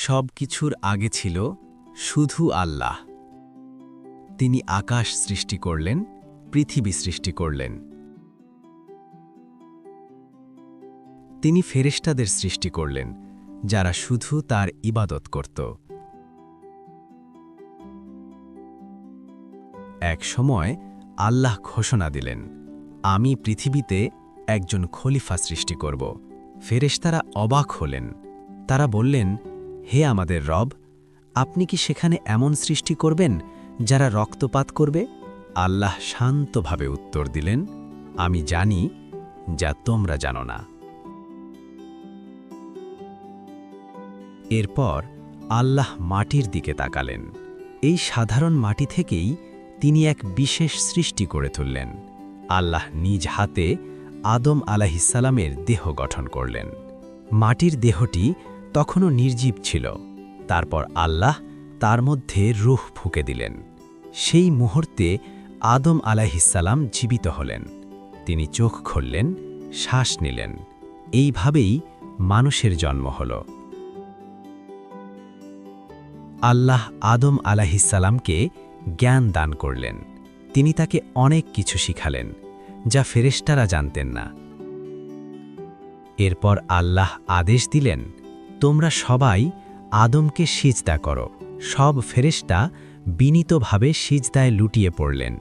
সব কিছুর আগে ছিল শুধু আল্লাহ। তিনি আকাশ সৃষ্টি করলেন, পৃথিবী সৃষ্টি করলেন। তিনি ফেরেশতাদের সৃষ্টি করলেন, যারা শুধু তার ইবাদত করত। এক সময় আল্লাহ ঘোষণা দিলেন, আমি পৃথিবীতে একজন খলিফা সৃষ্টি করব। ফেরেশতারা অবাক হলেন। তারা বললেন, হে আমাদের রব, আপনি কি সেখানে এমন সৃষ্টি করবেন যারা রক্তপাত করবে? আল্লাহ শান্তভাবে উত্তর দিলেন, আমি জানি যা তোমরা জানো না। এরপর আল্লাহ মাটির দিকে তাকালেন। এই সাধারণ মাটি থেকেই তিনি এক বিশেষ সৃষ্টি করে তুললেন। আল্লাহ নিজ হাতে আদম আলাইহিসসালামের দেহ গঠন করলেন। মাটির দেহটি তখনও নির্জীব ছিল। তারপর আল্লাহ তার মধ্যে রূহ ফুঁকে দিলেন। সেই মুহূর্তে আদম আলাইহিসসালাম জীবিত হলেন। তিনি চোখ খুললেন, শ্বাস নিলেন। এইভাবেই মানুষের জন্ম হল। আল্লাহ আদম আলাইহিসসালামকে জ্ঞান দান করলেন। তিনি তাকে অনেক কিছু শিখালেন, যা ফেরেশতারা জানতেন না। এরপর আল্লাহ আদেশ দিলেন, তোমরা সবাই আদমকে সিজদা করো। সব ফেরেশতা বিনীতভাবে সিজদায় লুটিয়ে পড়লেন,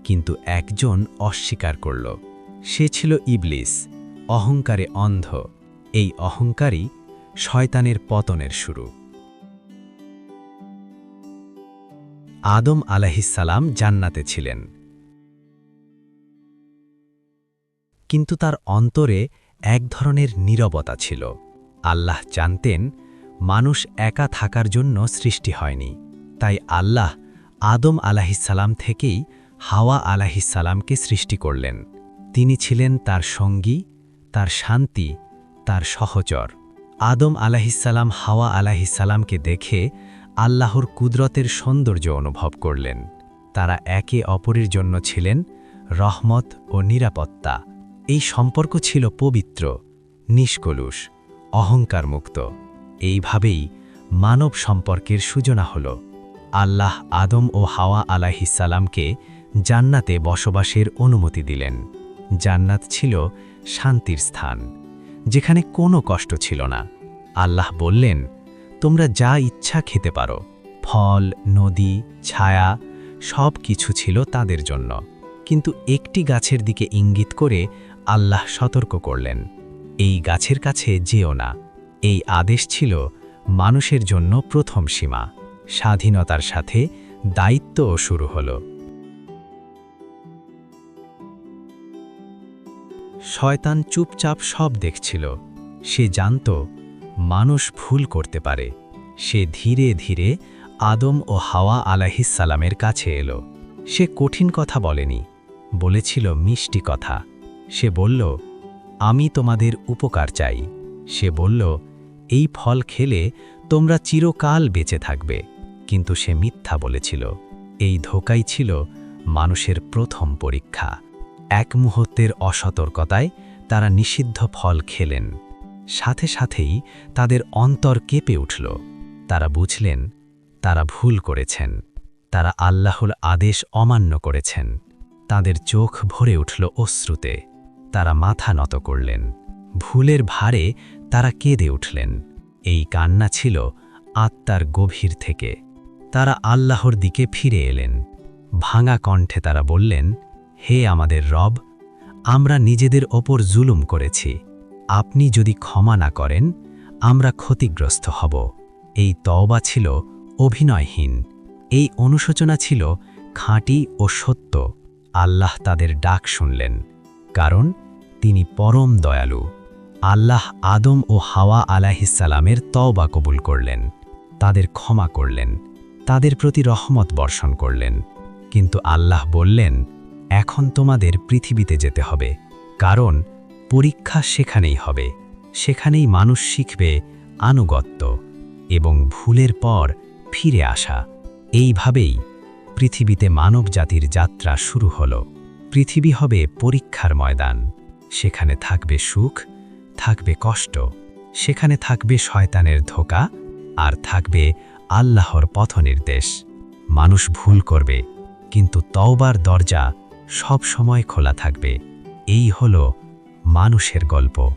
কিন্তু একজন অস্বীকার করল। সে ছিল ইবলিস, অহংকারে অন্ধ। এই অহংকারই শয়তানের পতনের শুরু। আদম আলাইহিসসালাম জান্নাতে ছিলেন, কিন্তু তার অন্তরে এক ধরনের নীরবতা ছিল। আল্লাহ জানতেন মানুষ একা থাকার জন্য সৃষ্টি হয়নি। তাই আল্লাহ আদম আলাইহিসসালাম থেকেই হাওয়া আলাইহিসসালামকে সৃষ্টি করলেন। তিনি ছিলেন তার সঙ্গী, তার শান্তি, তার সহচর। আদম আলাইহিসসালাম হাওয়া আলাইহিসসালামকে দেখে আল্লাহর কুদরতের সৌন্দর্য অনুভব করলেন। তারা একে অপরের জন্য ছিলেন রহমত ও নিরাপত্তা। এই সম্পর্ক ছিল পবিত্র, নিষ্কলুষ, অহংকারমুক্ত। এইভাবেই মানব সম্পর্কের সূচনা হল। আল্লাহ আদম ও হাওয়া আলাইহিসসালামকে জান্নাতে বসবাসের অনুমতি দিলেন। জান্নাত ছিল শান্তির স্থান, যেখানে কোনো কষ্ট ছিল না। আল্লাহ বললেন, তোমরা যা ইচ্ছা খেতে পারো। ফল, নদী, ছায়া সব কিছু ছিল তাদের জন্য। কিন্তু একটি গাছের দিকে ইঙ্গিত করে আল্লাহ সতর্ক করলেন, এই গাছের কাছে যেও না। এই আদেশ ছিল মানুষের জন্য প্রথম সীমা। স্বাধীনতার সাথে দায়িত্বও শুরু হল। শয়তান চুপচাপ সব দেখছিল। সে জানত মানুষ ভুল করতে পারে। সে ধীরে ধীরে আদম ও হাওয়া আলাইহিসসালামের কাছে এলো। সে কঠিন কথা বলেনি, বলেছিল মিষ্টি কথা। সে বলল, আমি তোমাদের উপকার চাই। সে বলল, এই ফল খেলে তোমরা চিরকাল বেঁচে থাকবে। কিন্তু সে মিথ্যা বলেছিল। এই ধোঁকাই ছিল মানুষের প্রথম পরীক্ষা। এক মুহূর্তের অসতর্কতায় তারা নিষিদ্ধ ফল খেলেন। সাথে সাথেই তাদের অন্তর কেঁপে উঠল। তারা বুঝলেন তারা ভুল করেছেন। তারা আল্লাহর আদেশ অমান্য করেছেন। তাদের চোখ ভরে উঠল অশ্রুতে। তারা মাথা নত করলেন। ভুলের ভারে তারা কেঁদে উঠলেন। এই কান্না ছিল আত্মার গভীর থেকে। তারা আল্লাহর দিকে ফিরে এলেন। ভাঙা কণ্ঠে তারা বললেন, হে আমাদের রব, আমরা নিজেদের ওপর জুলুম করেছি। আপনি যদি ক্ষমা না করেন, আমরা ক্ষতিগ্রস্ত হব। এই তওবা ছিল অভিনয়হীন। এই অনুশোচনা ছিল খাঁটি ও সত্য। আল্লাহ তাদের ডাক শুনলেন, কারণ তিনি পরম দয়ালু। আল্লাহ আদম ও হাওয়া আলাইহিসসালামের তওবা কবুল করলেন। তাদের ক্ষমা করলেন, তাদের প্রতি রহমত বর্ষণ করলেন। কিন্তু আল্লাহ বললেন, এখন তোমাদের পৃথিবীতে যেতে হবে, কারণ পরীক্ষা সেখানেই হবে। সেখানেই মানুষ শিখবে আনুগত্য এবং ভুলের পর ফিরে আসা। এইভাবেই পৃথিবীতে মানবজাতির যাত্রা শুরু হল। পৃথিবী হবে পরীক্ষার ময়দান। সেখানে থাকবে সুখ, থাকবে কষ্ট, সেখানে থাকবে শয়তানের ধোঁকা আর থাকবে আল্লাহর পথনির্দেশ। মানুষ ভুল করবে, কিন্তু তওবার দরজা সব সময় খোলা থাকবে। এই হলো মানুষের গল্প।